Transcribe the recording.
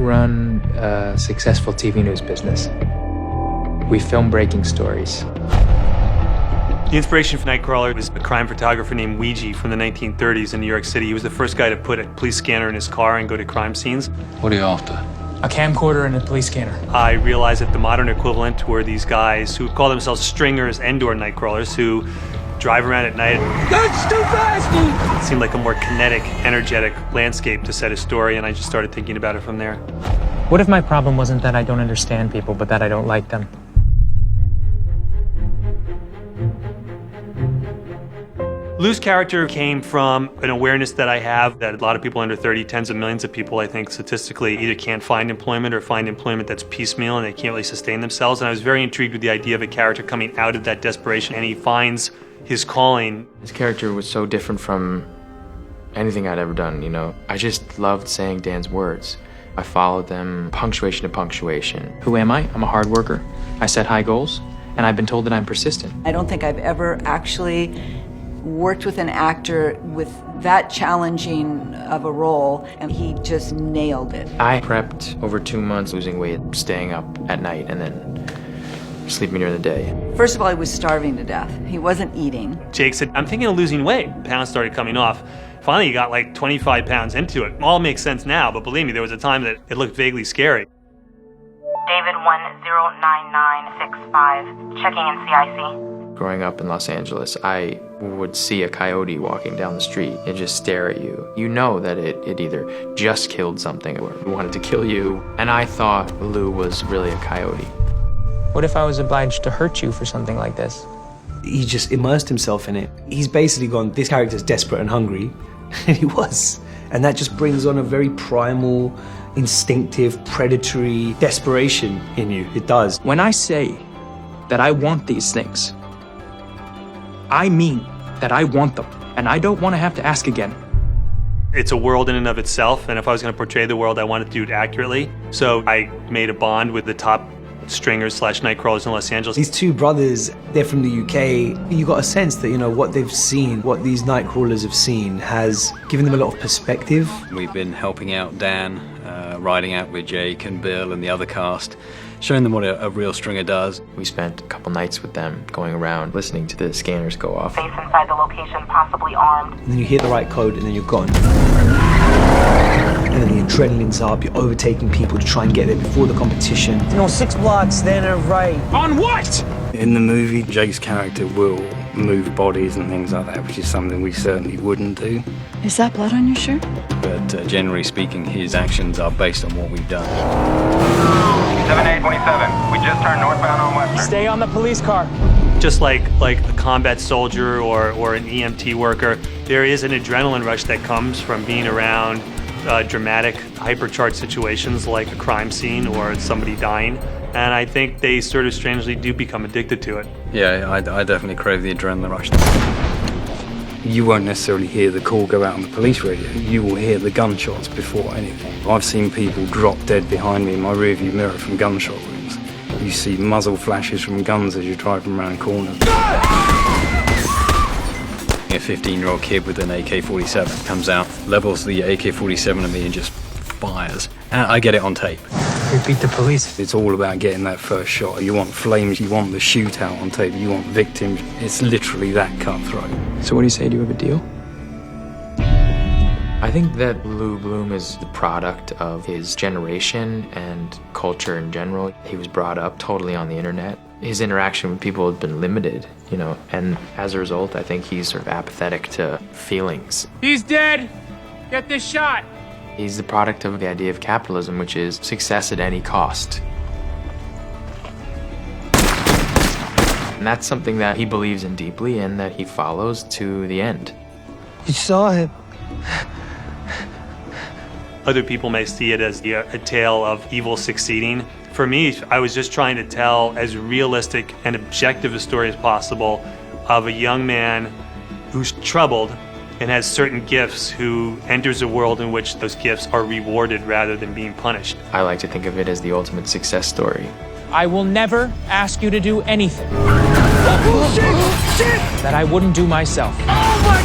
run a successful TV news business. We film breaking stories. The inspiration for Nightcrawler was a crime photographer named Ouija from the 1930s in New York City. He was the first guy to put a police scanner in his car and go to crime scenes. What are you after? A camcorder and a police scanner. I realized that the modern equivalent were these guys who call themselves stringers and/or Nightcrawlers who drive around at night. That's too fast, dude! It seemed like a more kinetic, energetic landscape to set a story, and I just started thinking about it from there. What if my problem wasn't that I don't understand people, but that I don't like them? Lou's character came from an awareness that I have that a lot of people under 30, tens of millions of people, I think, statistically, either can't find employment or find employment that's piecemeal and they can't really sustain themselves. And I was very intrigued with the idea of a character coming out of that desperation, and he finds his calling. His character was so different from anything I'd ever done, you know. I just loved saying Dan's words. I followed them punctuation to punctuation. Who am I? I'm a hard worker. I set high goals, and I've been told that I'm persistent. I don't think I've ever actually worked with an actor with that challenging of a role, and he just nailed it. I prepped over 2 months, losing weight, staying up at night, and then sleeping during the day. First of all, he was starving to death. He wasn't eating. Jake said, I'm thinking of losing weight. Pounds started coming off. Finally, he got like 25 pounds into it. All makes sense now, but believe me, there was a time that it looked vaguely scary. David 109965, checking in CIC. Growing up in Los Angeles, I would see a coyote walking down the street and just stare at you. You know that it either just killed something or wanted to kill you. And I thought Lou was really a coyote. What if I was obliged to hurt you for something like this? He just immersed himself in it. He's basically gone, this character's desperate and hungry, and he was. And that just brings on a very primal, instinctive, predatory desperation in you. It does. When I say that I want these things, I mean that I want them, and I don't want to have to ask again. It's a world in and of itself, and if I was going to portray the world, I wanted to do it accurately. So I made a bond with the top stringers / Nightcrawlers in Los Angeles. These two brothers, they're from the UK. You got a sense that, you know, what they've seen, what these Nightcrawlers have seen has given them a lot of perspective. We've been helping out Dan, riding out with Jake and Bill and the other cast, showing them what a real stringer does. We spent a couple nights with them going around listening to the scanners go off. Base inside the location, possibly armed. And then you hear the right code and then you're gone. And then the adrenaline's up, you're overtaking people to try and get there before the competition. You know, 6 blocks, then a right. On what? In the movie, Jake's character will move bodies and things like that, which is something we certainly wouldn't do. Is that blood on your shirt? But generally speaking, his actions are based on what we've done. 7827, we just turned northbound on Western. Stay on the police car. Just like a combat soldier or an EMT worker, there is an adrenaline rush that comes from being around dramatic, hypercharged situations like a crime scene or somebody dying. And I think they sort of strangely do become addicted to it. Yeah, I definitely crave the adrenaline rush. You won't necessarily hear the call go out on the police radio. You will hear the gunshots before anything. I've seen people drop dead behind me in my rearview mirror from gunshot wounds. You see muzzle flashes from guns as you're driving around corners. A 15-year-old kid with an AK-47 comes out, levels the AK-47 at me and just fires. And I get it on tape. We beat the police. It's all about getting that first shot. You want flames, you want the shootout on tape, you want victims. It's literally that cutthroat. So what do you say? Do you have a deal? I think that Lou Bloom is the product of his generation and culture in general. He was brought up totally on the internet. His interaction with people has been limited, you know, and as a result, I think he's sort of apathetic to feelings. He's dead. Get this shot. He's the product of the idea of capitalism, which is success at any cost. And that's something that he believes in deeply and that he follows to the end. You saw him. Other people may see it as a tale of evil succeeding. For me, I was just trying to tell as realistic and objective a story as possible of a young man who's troubled and has certain gifts, who enters a world in which those gifts are rewarded rather than being punished. I like to think of it as the ultimate success story. I will never ask you to do anything that I wouldn't do myself. Oh my